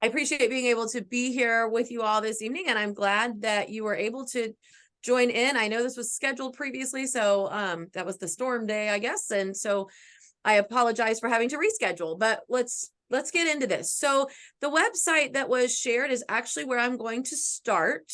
I appreciate being able to be here with you all this evening, and I'm glad that you were able to join in. I know this was scheduled previously, so that was the storm day, I guess, and so I apologize for having to reschedule, but let's get into this. So the website that was shared is actually where I'm going to start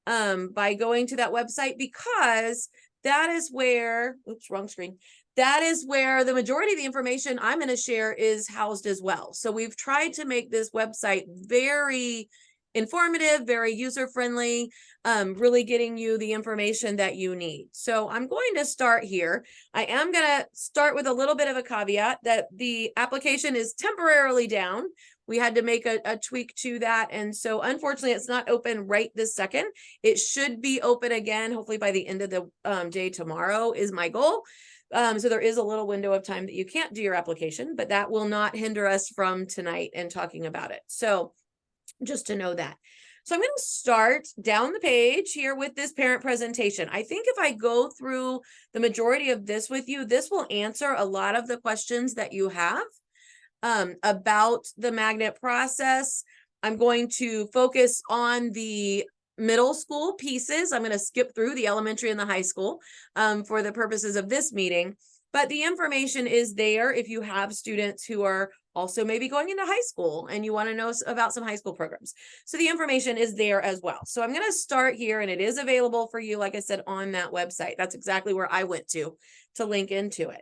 by going to that website, because that is where, oops, wrong screen. That is where the majority of the information I'm going to share is housed as well. So we've tried to make this website very informative, very user-friendly, really getting you the information that you need. So I'm going to start here. I am going to start with a little bit of a caveat that the application is temporarily down. We had to make a tweak to that. And so unfortunately, it's not open right this second. It should be open again, hopefully by the end of the day tomorrow is my goal. So there is a little window of time that you can't do your application, but that will not hinder us from tonight and talking about it. So just to know that. So I'm going to start down the page here with this parent presentation. I think if I go through the majority of this with you, this will answer a lot of the questions that you have about the magnet process. I'm going to focus on the middle school pieces. I'm going to skip through the elementary and the high school for the purposes of this meeting. But the information is there if you have students who are also maybe going into high school and you want to know about some high school programs. So the information is there as well. So I'm going to start here, and it is available for you, like I said, on that website. That's exactly where I went to link into it.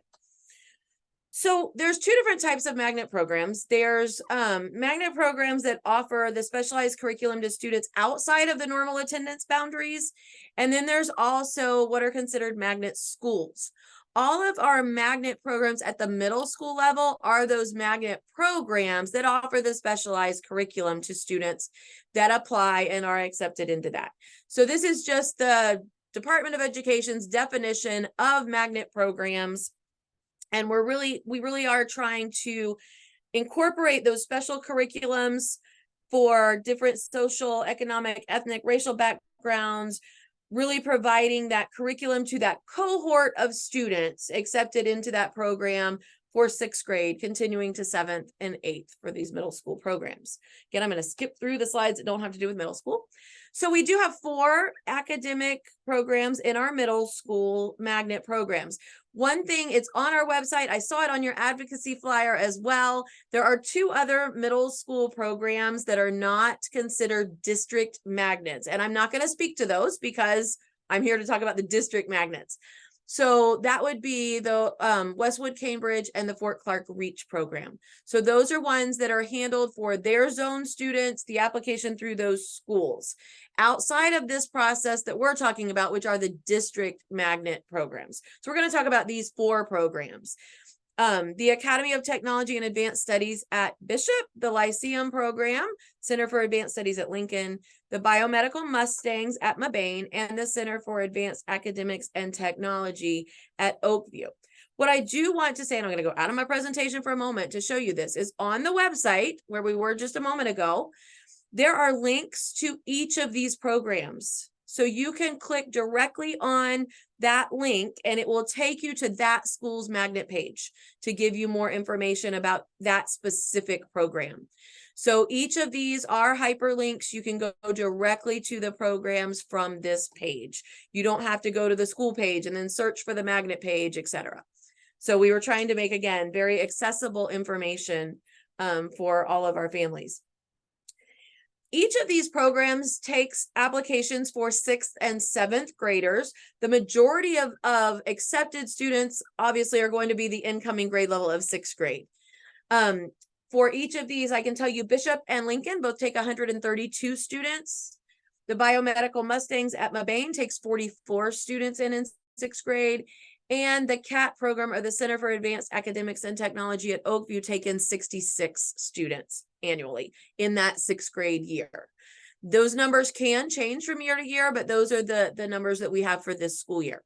So there's two different types of magnet programs. There's magnet programs that offer the specialized curriculum to students outside of the normal attendance boundaries. And then there's also what are considered magnet schools. All of our magnet programs at the middle school level are those magnet programs that offer the specialized curriculum to students that apply and are accepted into that. So this is just the Department of Education's definition of magnet programs. And we really are trying to incorporate those special curriculums for different social, economic, ethnic, racial backgrounds, really providing that curriculum to that cohort of students accepted into that program for 6th grade, continuing to 7th and 8th for these middle school programs. Again, I'm going to skip through the slides that don't have to do with middle school. So we do have 4 academic programs in our middle school magnet programs. One thing, it's on our website. I saw it on your advocacy flyer as well. There are 2 other middle school programs that are not considered district magnets. And I'm not going to speak to those because I'm here to talk about the district magnets. So that would be the Westwood Cambridge and the Fort Clark Reach program. So those are ones that are handled for their zone students, the application through those schools. Outside of this process that we're talking about, which are the district magnet programs. So we're going to talk about these 4 programs. The Academy of Technology and Advanced Studies at Bishop, the Lyceum program, Center for Advanced Studies at Lincoln, the Biomedical Mustangs at Mabane, and the Center for Advanced Academics and Technology at Oakview. What I do want to say, and I'm going to go out of my presentation for a moment to show you this, is on the website where we were just a moment ago, there are links to each of these programs. So you can click directly on that link and it will take you to that school's magnet page to give you more information about that specific program. So each of these are hyperlinks. You can go directly to the programs from this page. You don't have to go to the school page and then search for the magnet page, etc. So we were trying to make, again, very accessible information for all of our families. Each of these programs takes applications for 6th and 7th graders. The majority of accepted students obviously are going to be the incoming grade level of 6th grade. For each of these, I can tell you Bishop and Lincoln both take 132 students. The Biomedical Mustangs at Mabane takes 44 students in 6th grade. And the CAT program, or the Center for Advanced Academics and Technology at Oakview, take in 66 students annually in that 6th grade year. Those numbers can change from year to year, but those are the numbers that we have for this school year.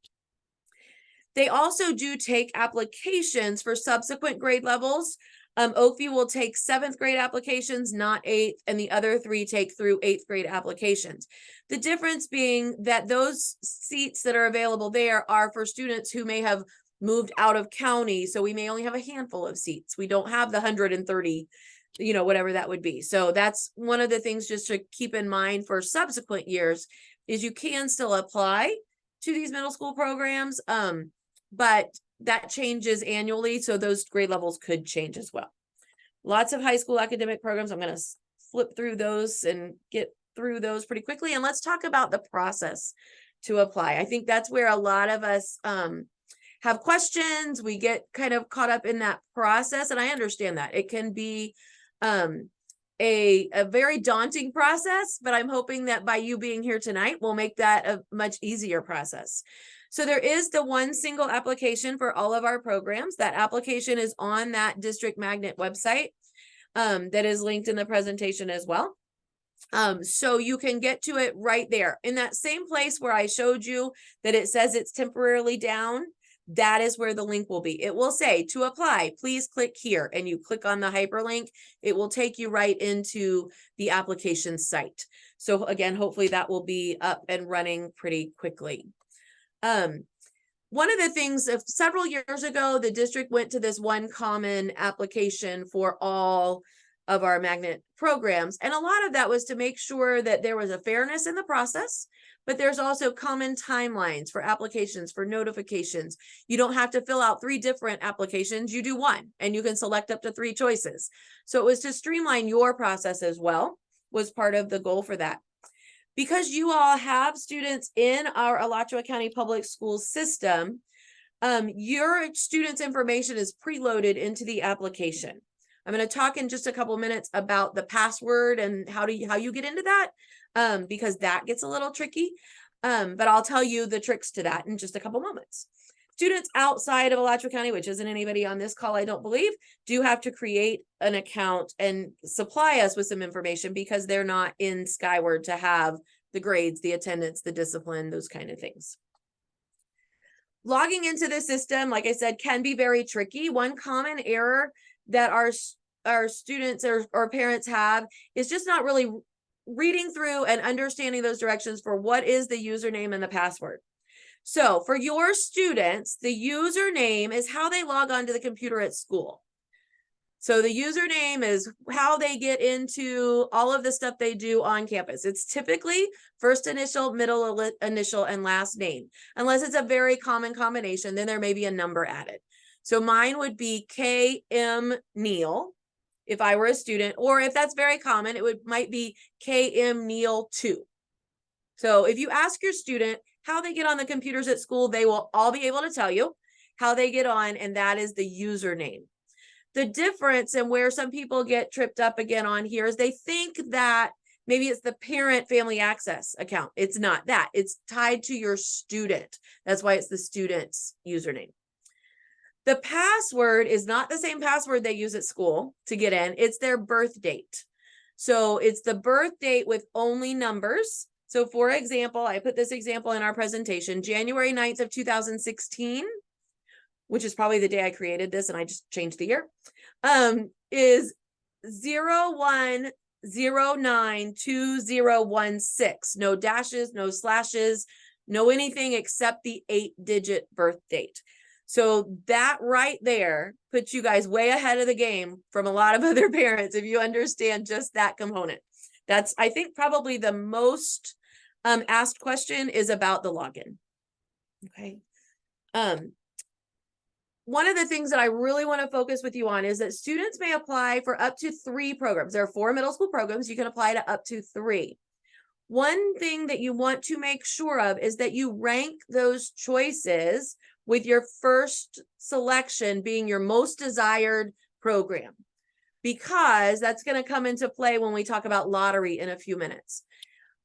They also do take applications for subsequent grade levels. Oakview will take 7th grade applications, not 8th, and the other 3 take through 8th grade applications. The difference being that those seats that are available there are for students who may have moved out of county, so we may only have a handful of seats. We don't have the 130 you know, whatever that would be. So that's one of the things just to keep in mind for subsequent years is you can still apply to these middle school programs, but that changes annually. So those grade levels could change as well. Lots of high school academic programs. I'm going to flip through those and get through those pretty quickly. And let's talk about the process to apply. I think that's where a lot of us have questions. We get kind of caught up in that process. And I understand that it can be a very daunting process, but I'm hoping that by you being here tonight, we'll make that a much easier process. So there is the one single application for all of our programs. That application is on that district magnet website that is linked in the presentation as well. So you can get to it right there in that same place where I showed you that it says it's temporarily down. That is where the link will be. It will say to apply, please click here, and you click on the hyperlink. It will take you right into the application site. So again, hopefully that will be up and running pretty quickly. One of the things of several years ago, the district went to this one common application for all of our magnet programs. And a lot of that was to make sure that there was a fairness in the process, but there's also common timelines for applications, for notifications. You don't have to fill out 3 different applications. You do one, and you can select up to 3 choices. So it was to streamline your process as well, was part of the goal for that. Because you all have students in our Alachua County Public Schools system, your students' information is preloaded into the application. I'm going to talk in just a couple minutes about the password and how you get into that, because that gets a little tricky. But I'll tell you the tricks to that in just a couple moments. Students outside of Alachua County, which isn't anybody on this call, I don't believe, do have to create an account and supply us with some information because they're not in Skyward to have the grades, the attendance, the discipline, those kind of things. Logging into the system, like I said, can be very tricky. One common error that our students or parents have is just not really reading through and understanding those directions for what is the username and the password. So for your students, the username is how they log on to the computer at school. So the username is how they get into all of the stuff they do on campus. It's typically first initial, middle initial, and last name. Unless it's a very common combination, then there may be a number added. So mine would be KM Neal if I were a student, or if that's very common, might be KM Neal 2. So if you ask your student how they get on the computers at school, they will all be able to tell you how they get on, and that is the username. The difference and where some people get tripped up again on here is they think that maybe it's the parent family access account. It's not that. It's tied to your student. That's why it's the student's username. The password is not the same password they use at school to get in. It's their birth date. So it's the birth date with only numbers. So for example, I put this example in our presentation, January 9th of 2016, which is probably the day I created this and I just changed the year, is 01092016. No dashes, no slashes, no anything except the 8-digit birth date. So that right there puts you guys way ahead of the game from a lot of other parents if you understand just that component. That's, I think, probably the most asked question is about the login. Okay. One of the things that I really want to focus with you on is that students may apply for up to 3 programs. There are 4 middle school programs. You can apply to up to 3. One thing that you want to make sure of is that you rank those choices with your first selection being your most desired program, because that's going to come into play when we talk about lottery in a few minutes.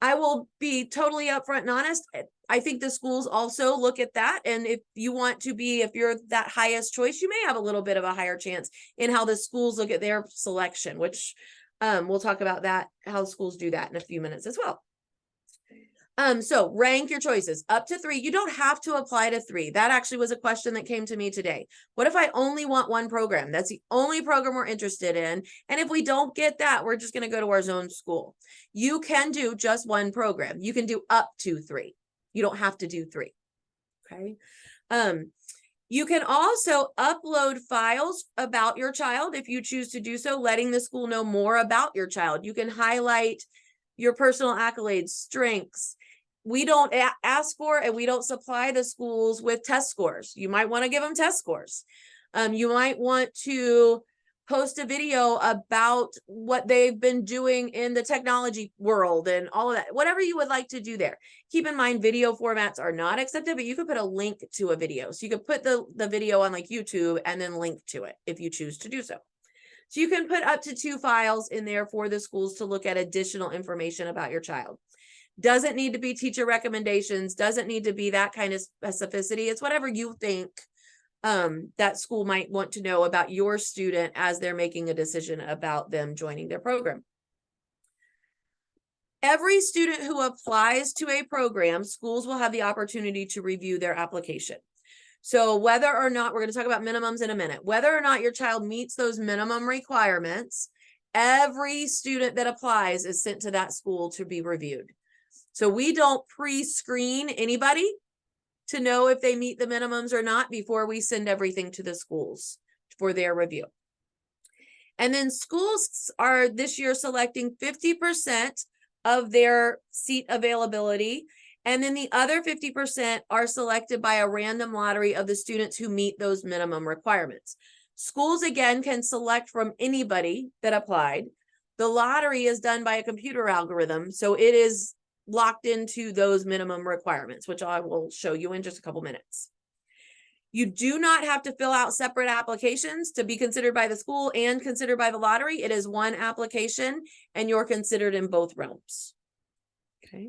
I will be totally upfront and honest. I think the schools also look at that. And if you're that highest choice, you may have a little bit of a higher chance in how the schools look at their selection, which we'll talk about that, how schools do that in a few minutes as well. So rank your choices up to 3. You don't have to apply to 3. That actually was a question that came to me today. What if I only want one program? That's the only program we're interested in. And if we don't get that, we're just going to go to our zone school. You can do just one program. You can do up to 3. You don't have to do 3. Okay. You can also upload files about your child if you choose to do so, letting the school know more about your child. You can highlight your personal accolades, strengths. We don't ask for and we don't supply the schools with test scores. You might want to give them test scores. You might want to post a video about what they've been doing in the technology world and all of that, whatever you would like to do there. Keep in mind, video formats are not accepted, but you could put a link to a video. So you could put the video on like YouTube and then link to it if you choose to do so. So you can put up to 2 files in there for the schools to look at additional information about your child. Doesn't need to be teacher recommendations, doesn't need to be that kind of specificity. It's whatever you think that school might want to know about your student as they're making a decision about them joining their program. Every student who applies to a program, schools will have the opportunity to review their application. So whether or not, we're going to talk about minimums in a minute, whether or not your child meets those minimum requirements, every student that applies is sent to that school to be reviewed. So we don't pre-screen anybody to know if they meet the minimums or not before we send everything to the schools for their review. And then schools are this year selecting 50% of their seat availability. And then the other 50% are selected by a random lottery of the students who meet those minimum requirements. Schools, again, can select from anybody that applied. The lottery is done by a computer algorithm, so it is locked into those minimum requirements, which I will show you in just a couple minutes. You do not have to fill out separate applications to be considered by the school and considered by the lottery. It is one application and you're considered in both realms. Okay.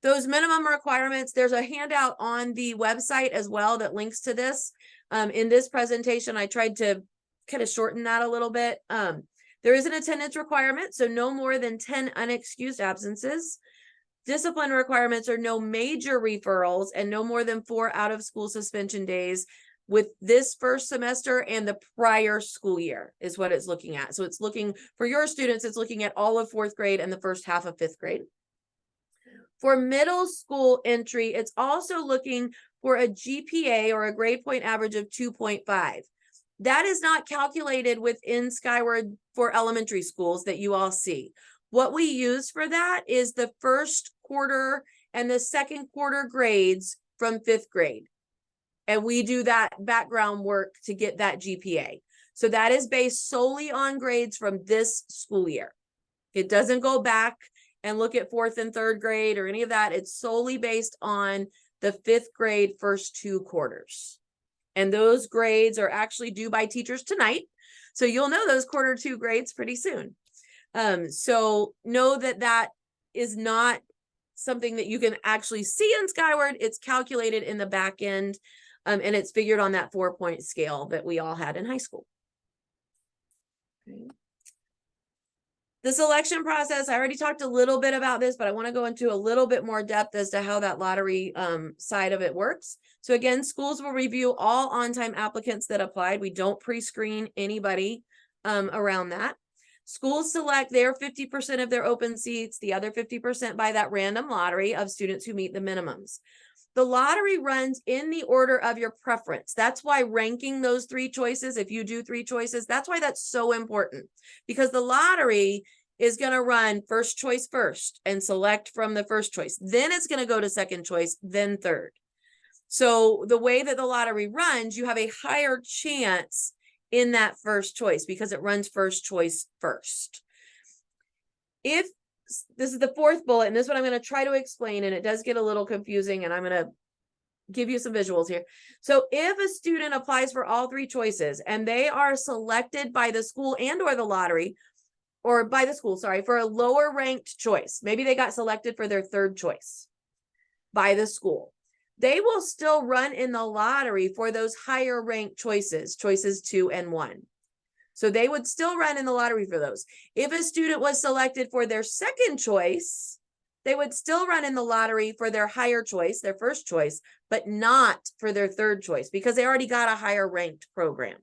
Those minimum requirements, there's a handout on the website as well that links to this. In this presentation, I tried to kind of shorten that a little bit. There is an attendance requirement, so no more than 10 unexcused absences. Discipline requirements are no major referrals and no more than 4 out of school suspension days with this first semester and the prior school year is what it's looking at. So it's looking for your students, it's looking at all of 4th grade and the first half of 5th grade. For middle school entry, it's also looking for a GPA or a grade point average of 2.5. That is not calculated within Skyward for elementary schools that you all see. What we use for that is the first quarter and the second quarter grades from 5th grade. And we do that background work to get that GPA. So that is based solely on grades from this school year. It doesn't go back and look at 4th and 3rd grade or any of that. It's solely based on the 5th grade first 2 quarters. And those grades are actually due by teachers tonight. So you'll know those quarter 2 grades pretty soon. So know that that is not something that you can actually see in Skyward. It's calculated in the back end, and it's figured on that 4-point scale that we all had in high school. Okay. The selection process, I already talked a little bit about this, but I want to go into a little bit more depth as to how that lottery side of it works. So again, schools will review all on-time applicants that applied. We don't pre-screen anybody around that. Schools select their 50% of their open seats, the other 50% by that random lottery of students who meet the minimums. The lottery runs in the order of your preference. That's why ranking those 3 choices, if you do 3 choices, that's why that's so important, because the lottery is going to run first choice first and select from the first choice. Then it's going to go to second choice, then third. So the way that the lottery runs, you have a higher chance in that first choice because it runs first choice first. If this is the 4th bullet, and this is what I'm going to try to explain, and it does get a little confusing, and I'm going to give you some visuals here. So if a student applies for all 3 choices and they are selected by the school and or the lottery, or by the school, sorry, for a lower ranked choice, maybe they got selected for their 3rd choice by the school, they will still run in the lottery for those higher ranked choices, choices 2 and 1. So they would still run in the lottery for those. If a student was selected for their 2nd choice, they would still run in the lottery for their higher choice, their first choice, but not for their 3rd choice because they already got a higher ranked program.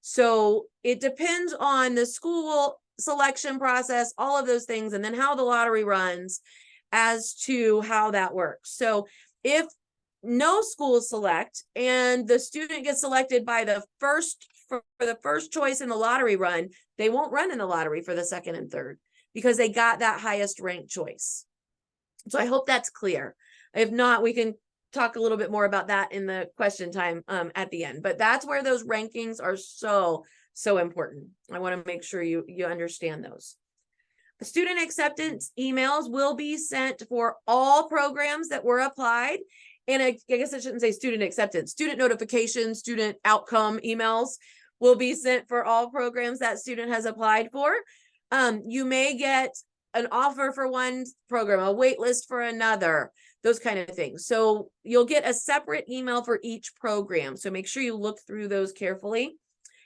So it depends on the school selection process, all of those things, and then how the lottery runs as to how that works. So if no schools select, and the student gets selected by the first for the first choice in the lottery run, they won't run in the lottery for the second and third because they got that highest ranked choice. So I hope that's clear. If not, we can talk a little bit more about that in the question time at the end. But that's where those rankings are so important. I want to make sure you understand those. Student acceptance emails will be sent for all programs that were applied. And I guess I shouldn't say student acceptance, student notification, student outcome emails will be sent for all programs that student has applied for. You may get an offer for one program, a wait list for another, those kind of things. So you'll get a separate email for each program. So make sure you look through those carefully.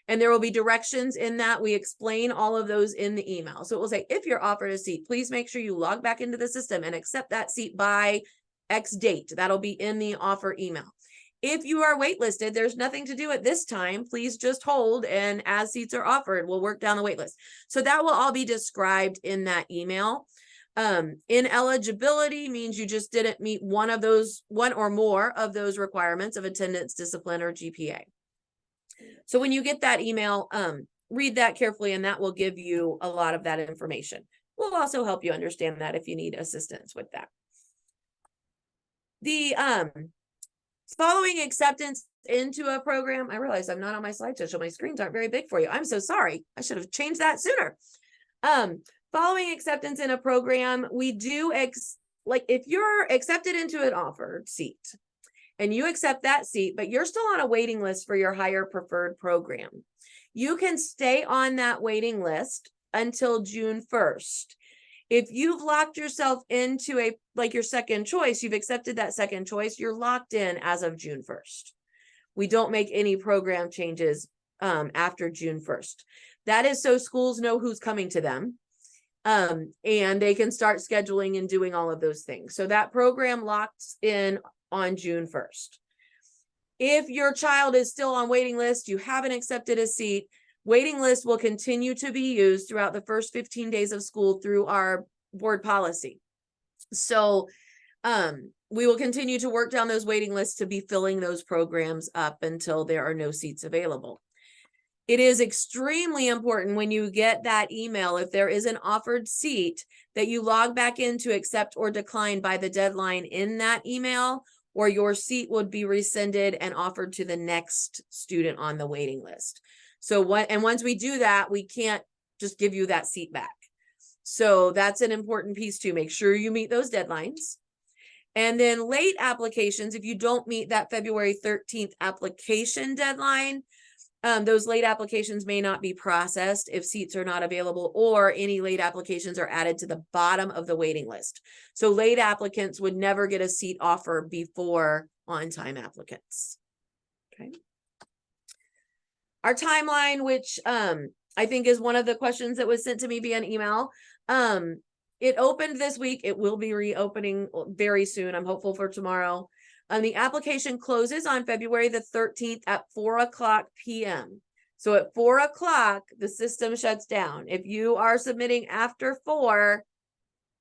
And there will be directions in that. We explain all of those in the email. So it will say, if you're offered a seat, please make sure you log back into the system and accept that seat by X date. That'll be in the offer email. If you are waitlisted, there's nothing to do at this time. Please just hold, and as seats are offered, we'll work down the wait list. So that will all be described in that email. Ineligibility means you just didn't meet one or more of those requirements of attendance, discipline, or GPA. So when you get that email, read that carefully, and that will give you a lot of that information. We'll also help you understand that if you need assistance with that. The following acceptance into a program, I realize I'm not on my slideshow, so my screens aren't very big for you. I'm so sorry. I should have changed that sooner. Following acceptance in a program, we do, like if you're accepted into an offered seat, and you accept that seat, but you're still on a waiting list for your higher preferred program, you can stay on that waiting list until June 1st. If you've locked yourself into your second choice, you've accepted that second choice, you're locked in as of June 1st. We don't make any program changes after June 1st. That is so schools know who's coming to them. And they can start scheduling and doing all of those things. So that program locks in on June 1st. If your child is still on waiting list, you haven't accepted a seat, waiting list will continue to be used throughout the first 15 days of school through our board policy. So we will continue to work down those waiting lists to be filling those programs up until there are no seats available. It is extremely important when you get that email, if there is an offered seat, that you log back in to accept or decline by the deadline in that email, or your seat would be rescinded and offered to the next student on the waiting list. So once we do that, we can't just give you that seat back. So that's an important piece too. Make sure you meet those deadlines. And then late applications, if you don't meet that February 13th application deadline, those late applications may not be processed if seats are not available, or any late applications are added to the bottom of the waiting list. So late applicants would never get a seat offer before on-time applicants. Okay. Our timeline, which I think is one of the questions that was sent to me via an email. It opened this week. It will be reopening very soon. I'm hopeful for tomorrow. The application closes on February the 13th at 4:00 p.m. So at 4:00, the system shuts down. If you are submitting after 4,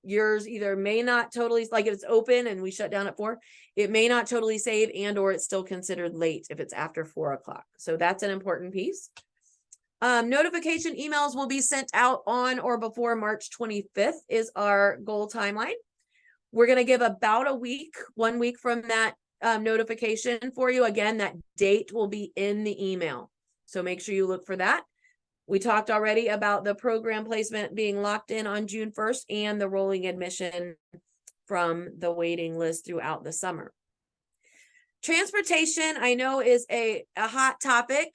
yours either may not totally, like if it's open and we shut down at 4, it may not totally save, and or it's still considered late if it's after 4:00. So that's an important piece. Notification emails will be sent out on or before March 25th is our goal timeline. We're going to give about a week, 1 week from that notification for you. Again, that date will be in the email. So make sure you look for that. We talked already about the program placement being locked in on June 1st and the rolling admission from the waiting list throughout the summer. Transportation, I know, is a hot topic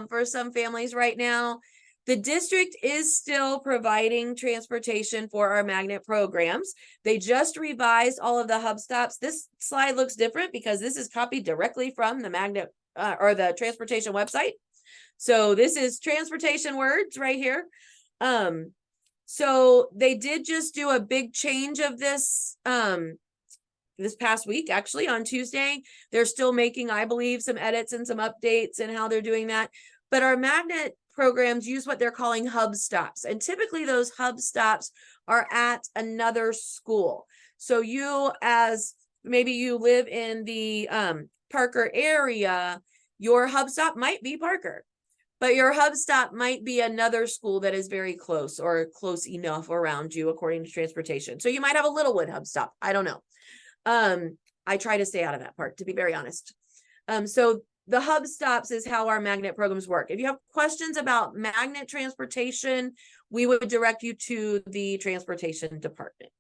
for some families right now. The district is still providing transportation for our magnet programs. They just revised all of the hub stops. This slide looks different because this is copied directly from the magnet or the transportation website. So this is transportation words right here. So they did just do a big change of this this past week, actually on Tuesday. They're still making, I believe, some edits and some updates in how they're doing that. But our magnet programs use what they're calling hub stops. And typically those hub stops are at another school. So you as maybe you live in the Parker area, your hub stop might be Parker, but your hub stop might be another school that is very close or close enough around you according to transportation. So you might have a Littlewood hub stop. I don't know. I try to stay out of that part, to be very honest. So the hub stops is how our magnet programs work. If you have questions about magnet transportation, we would direct you to the transportation department,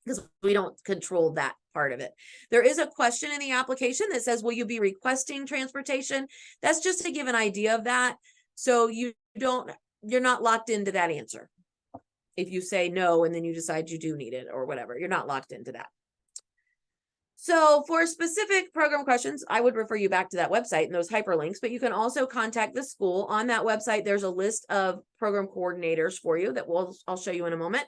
because we don't control that part of it. There is a question in the application that says, will you be requesting transportation? That's just to give an idea of that. So you're not locked into that answer. If you say no, and then you decide you do need it or whatever, you're not locked into that. So for specific program questions, I would refer you back to that website and those hyperlinks, but you can also contact the school. On that website, there's a list of program coordinators for you that I'll show you in a moment.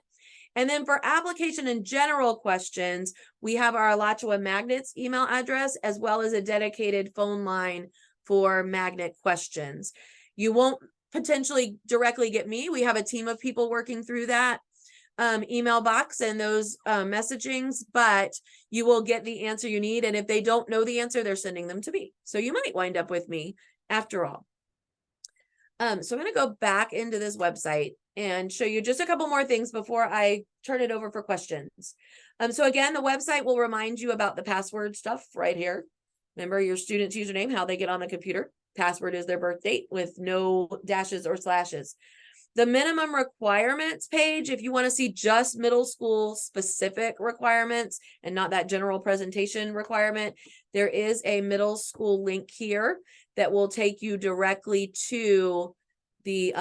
And then for application and general questions, we have our Alachua Magnets email address, as well as a dedicated phone line for magnet questions. You won't potentially directly get me. We have a team of people working through that email box and those messagings, but you will get the answer you need. And if they don't know the answer, they're sending them to me. So you might wind up with me after all. So I'm going to go back into this website and show you just a couple more things before I turn it over for questions. So again, the website will remind you about the password stuff right here. Remember your student's username, how they get on the computer. Password is their birth date with no dashes or slashes. The minimum requirements page, if you want to see just middle school specific requirements and not that general presentation requirement, there is a middle school link here that will take you directly to the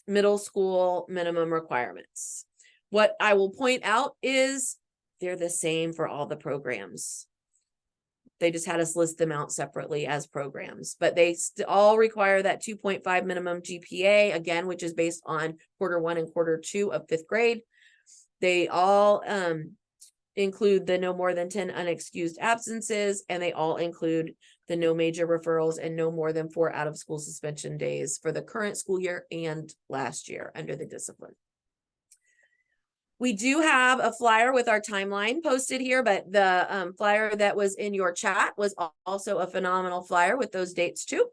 middle school minimum requirements. What I will point out is they're the same for all the programs. They just had us list them out separately as programs, but they all require that 2.5 minimum GPA, again, which is based on Q1 and Q2 of 5th grade. They all include the no more than 10 unexcused absences, and they all include the no major referrals and no more than 4 out of school suspension days for the current school year and last year under the discipline. We do have a flyer with our timeline posted here, but the flyer that was in your chat was also a phenomenal flyer with those dates too.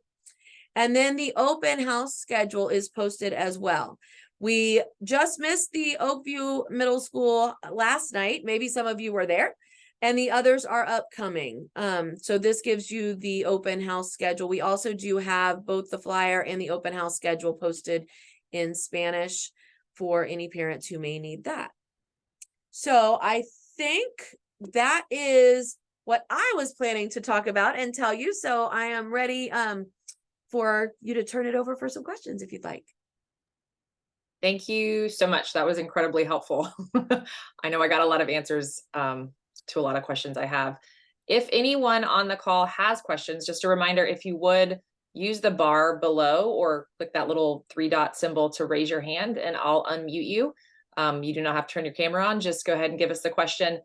And then the open house schedule is posted as well. We just missed the Oakview Middle School last night. Maybe some of you were there, and the others are upcoming. So this gives you the open house schedule. We also do have both the flyer and the open house schedule posted in Spanish for any parents who may need that. So I think that is what I was planning to talk about and tell you. So I am ready for you to turn it over for some questions if you'd like. Thank you so much. That was incredibly helpful. I know I got a lot of answers to a lot of questions I have. If anyone on the call has questions, just a reminder, if you would use the bar below or click that little 3-dot symbol to raise your hand and I'll unmute you. You do not have to turn your camera on. Just go ahead and give us the question.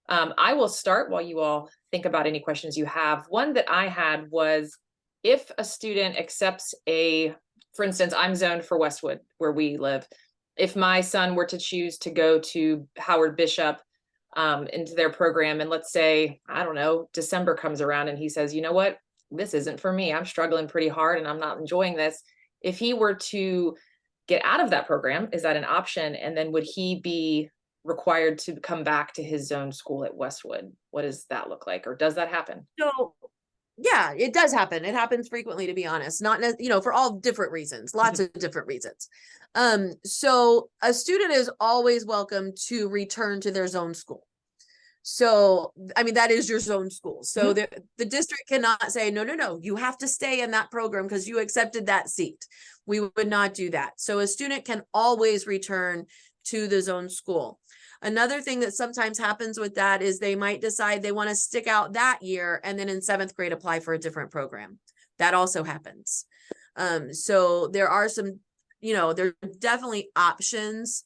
I will start while you all think about any questions you have. One that I had was, if a student accepts for instance, I'm zoned for Westwood where we live. If my son were to choose to go to Howard Bishop into their program, and let's say, I don't know, December comes around and he says, you know what, this isn't for me. I'm struggling pretty hard and I'm not enjoying this. If he were to get out of that program, is that an option? And then would he be required to come back to his zone school at Westwood? What does that look like? Or does that happen? So yeah, it does happen. It happens frequently, to be honest, not, for all different reasons, lots of different reasons. So a student is always welcome to return to their zone school. So, I mean, that is your zone school. So the district cannot say, no, you have to stay in that program because you accepted that seat. We would not do that. So a student can always return to the zone school. Another thing that sometimes happens with that is they might decide they want to stick out that year and then in 7th grade apply for a different program. That also happens. So there are some, there are definitely options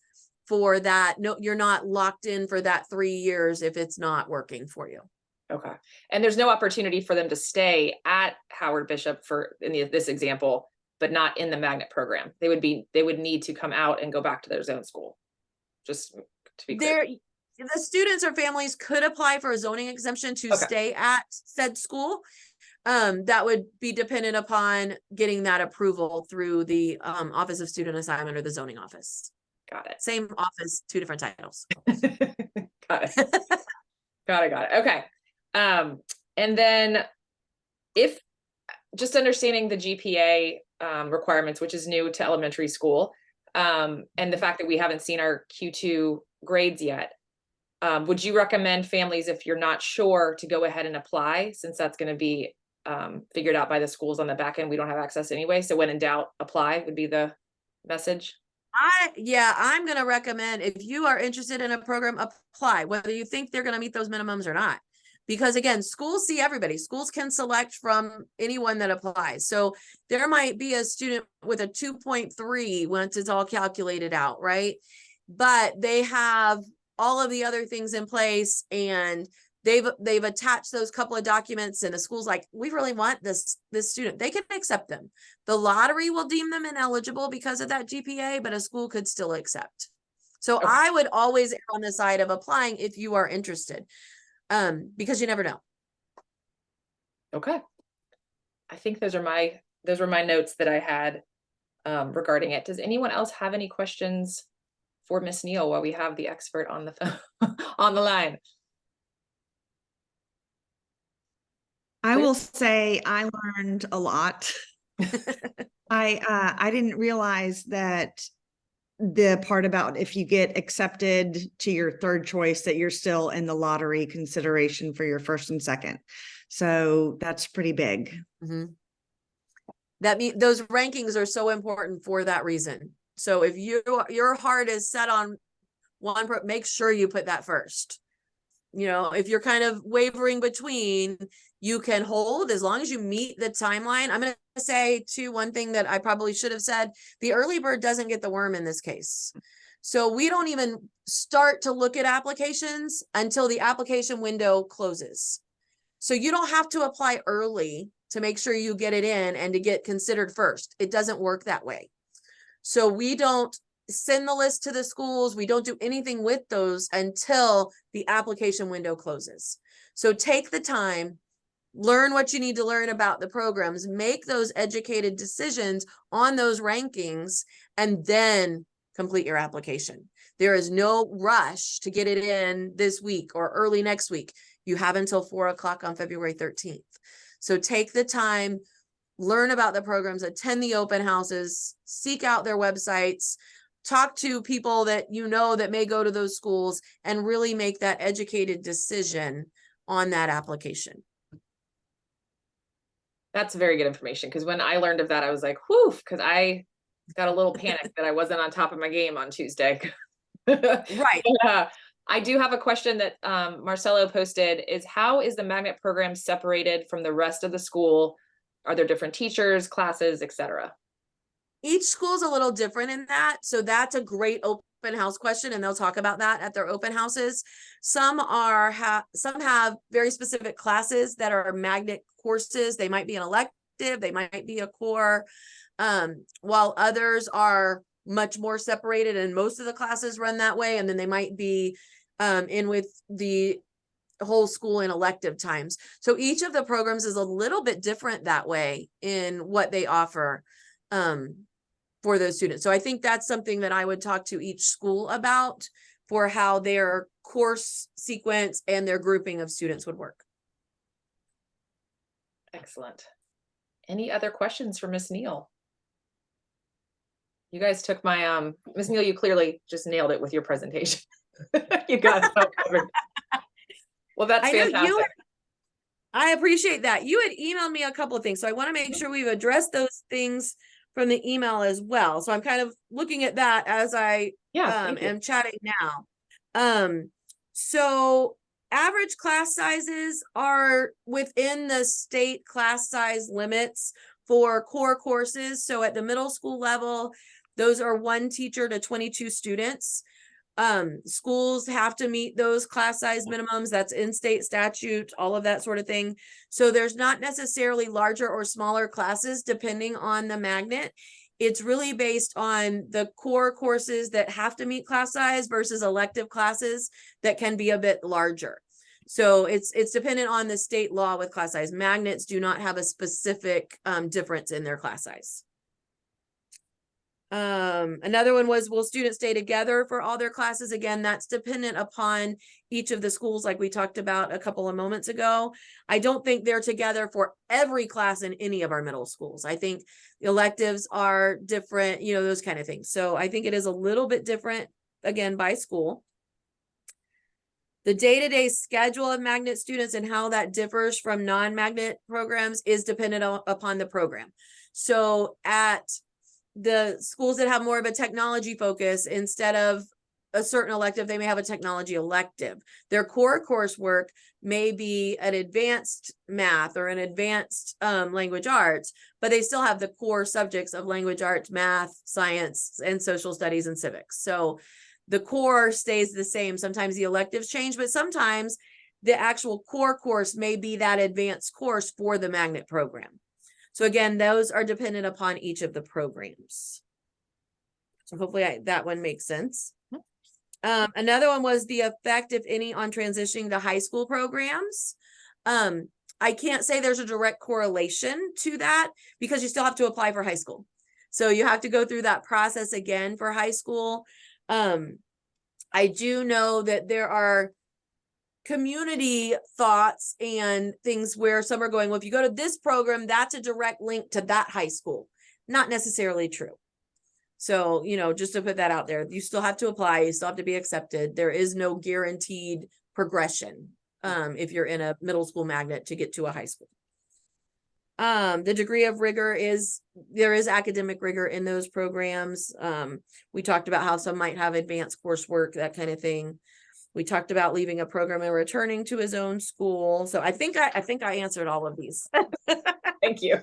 for that. No, you're not locked in for that 3 years if it's not working for you. Okay. And there's no opportunity for them to stay at Howard Bishop in this example, but not in the magnet program. They would need to come out and go back to their zone school. Just to be clear. the students or families could apply for a zoning exemption to Okay. stay at said school. That would be dependent upon getting that approval through the Office of Student Assignment or the zoning office. Got it. Same office, two different titles. Got it. Got it. Okay. And then if just understanding the GPA requirements, which is new to elementary school, and the fact that we haven't seen our Q2 grades yet, would you recommend families, if you're not sure, to go ahead and apply, since that's going to be figured out by the schools on the back end? We don't have access anyway. So when in doubt, apply would be the message. I'm going to recommend, if you are interested in a program, apply, whether you think they're going to meet those minimums or not. Because again, schools see everybody. Schools can select from anyone that applies. So there might be a student with a 2.3 once it's all calculated out, right? But they have all of the other things in place, and they've attached those couple of documents, and the school's like, we really want this student. They can accept them. The lottery will deem them ineligible because of that GPA, but a school could still accept. So Okay. I would always err on the side of applying if you are interested, because you never know. Okay. I think those are my notes that I had regarding it. Does anyone else have any questions for Miss Neal while we have the expert on the phone on the line? I will say I learned a lot. I didn't realize that the part about if you get accepted to your third choice that you're still in the lottery consideration for your first and second. So that's pretty big. Mm-hmm. That means those rankings are so important for that reason. So if your heart is set on one, make sure you put that first. You know, if you're kind of wavering between, you can hold as long as you meet the timeline. I'm going to say too, one thing that I probably should have said, the early bird doesn't get the worm in this case. So we don't even start to look at applications until the application window closes. So you don't have to apply early to make sure you get it in and to get considered first. It doesn't work that way. So we don't send the list to the schools. We don't do anything with those until the application window closes. So take the time, learn what you need to learn about the programs, make those educated decisions on those rankings, and then complete your application. There is no rush to get it in this week or early next week. You have until 4 o'clock on February 13th. So take the time, learn about the programs, attend the open houses, seek out their websites, talk to people that you know that may go to those schools, and really make that educated decision on that application. That's very good information, because when I learned of that, I was like, whew, because I got a little panic that I wasn't on top of my game on Tuesday. Right. I do have a question that Marcelo posted, is how is the magnet program separated from the rest of the school? Are there different teachers, classes, etc.? Each school's a little different in that. So that's a great open house question, and they'll talk about that at their open houses. Some have very specific classes that are magnet courses. They might be an elective, they might be a core, while others are much more separated, and most of the classes run that way. And then they might be in with the whole school in elective times. So each of the programs is a little bit different that way in what they offer for those students. So I think that's something that I would talk to each school about for how their course sequence and their grouping of students would work. Excellent. Any other questions for Miss Neal? You guys took my Miss Neal, you clearly just nailed it with your presentation. You got it all covered. Well, that's fantastic. I appreciate that. You had emailed me a couple of things, so I want to make sure we've addressed those things from the email as well. So I'm kind of looking at that as I am chatting now. So average class sizes are within the state class size limits for core courses. So at the middle school level, those are 1 teacher to 22 students. Schools have to meet those class size minimums. That's in state statute, all of that sort of thing. So there's not necessarily larger or smaller classes depending on the magnet. it's really based on the core courses that have to meet class size versus elective classes that can be a bit larger. So it's dependent on the state law with class size. Magnets do not have a specific difference in their class size. Another one was, will students stay together for all their classes? Again, that's dependent upon each of the schools, like we talked about a couple of moments ago. I don't think they're together for every class in any of our middle schools. I think electives are different, you know, those kind of things. So I think it is a little bit different, again, by school. The day-to-day schedule of magnet students and how that differs from non-magnet programs is dependent upon the program. So at the schools that have more of a technology focus, instead of a certain elective, they may have a technology elective. Their core coursework may be an advanced math or an advanced language arts, but they still have the core subjects of language arts, math, science, and social studies and civics. So the core stays the same. Sometimes the electives change, but sometimes the actual core course may be that advanced course for the magnet program. So again, those are dependent upon each of the programs. So hopefully that one makes sense. Another one was the effect, if any, on transitioning to high school programs. I can't say there's a direct correlation to that because you still have to apply for high school. So you have to go through that process again for high school. I do know that there are community thoughts and things where some are going, well, if you go to this program, that's a direct link to that high school. Not necessarily true. So, you know, just to put that out there, you still have to apply, you still have to be accepted. There is no guaranteed progression if you're in a middle school magnet to get to a high school. The degree of rigor is, there is academic rigor in those programs. We talked about how some might have advanced coursework, that kind of thing. We talked about leaving a program and returning to his own school. So I think I answered all of these. Thank you.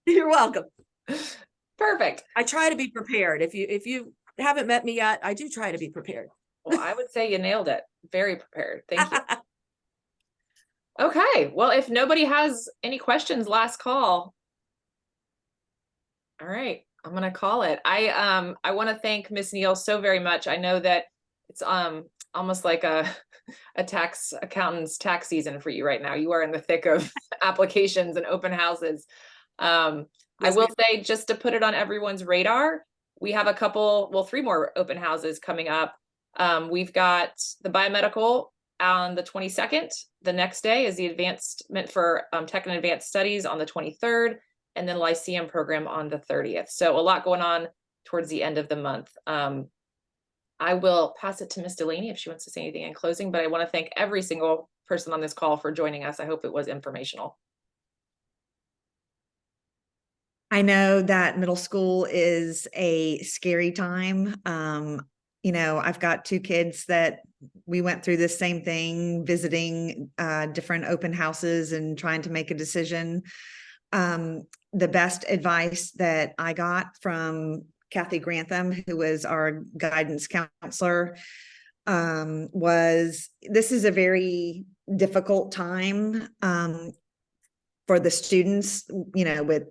You're welcome. Perfect. I try to be prepared. If you haven't met me yet, I do try to be prepared. Well, I would say you nailed it. Very prepared. Thank you. Okay. Well, if nobody has any questions, last call. All right. I'm going to call it. I want to thank Miss Neal so very much. I know that it's almost like a tax accountant's tax season for you right now. You are in the thick of applications and open houses. I will say, just to put it on everyone's radar, we have a couple, well, 3 more open houses coming up. We've got the biomedical on the 22nd. The next day is the advancement for tech and advanced studies on the 23rd, and then Lyceum program on the 30th. So a lot going on towards the end of the month. I will pass it to Miss Delaney if she wants to say anything in closing, but I want to thank every single person on this call for joining us. I hope it was informational. I know that middle school is a scary time. You know, I've got 2 kids that we went through this same thing, visiting different open houses and trying to make a decision. The best advice that I got from Kathy Grantham, who was our guidance counselor, was this is a very difficult time for the students, you know, with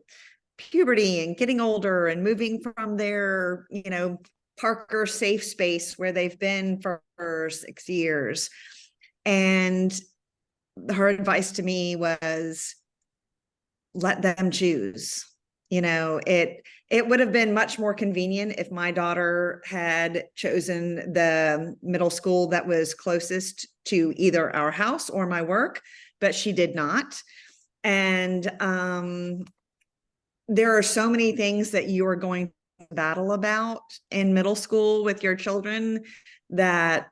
puberty and getting older and moving from their, you know, Parker safe space where they've been for 6 years. And her advice to me was, let them choose. You know, it would have been much more convenient if my daughter had chosen the middle school that was closest to either our house or my work, but she did not. And there are so many things that you are going to battle about in middle school with your children, that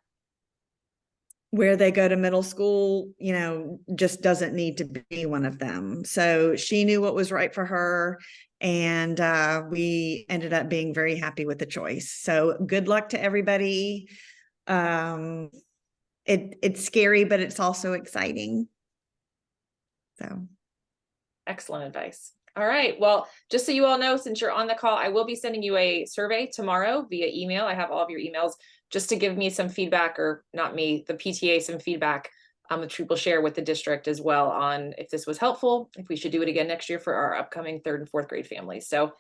where they go to middle school, you know, just doesn't need to be one of them. So she knew what was right for her, and we ended up being very happy with the choice. So good luck to everybody. It's scary, but it's also exciting. So excellent advice. All right. Well, just so you all know, since you're on the call, I will be sending you a survey tomorrow via email. I have all of your emails, just to give me some feedback, or not me, the PTA, some feedback, which we will share with the district as well on if this was helpful, if we should do it again next year for our upcoming 3rd and 4th grade families. So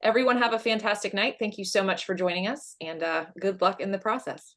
Everyone have a fantastic night. Thank you so much for joining us, and good luck in the process.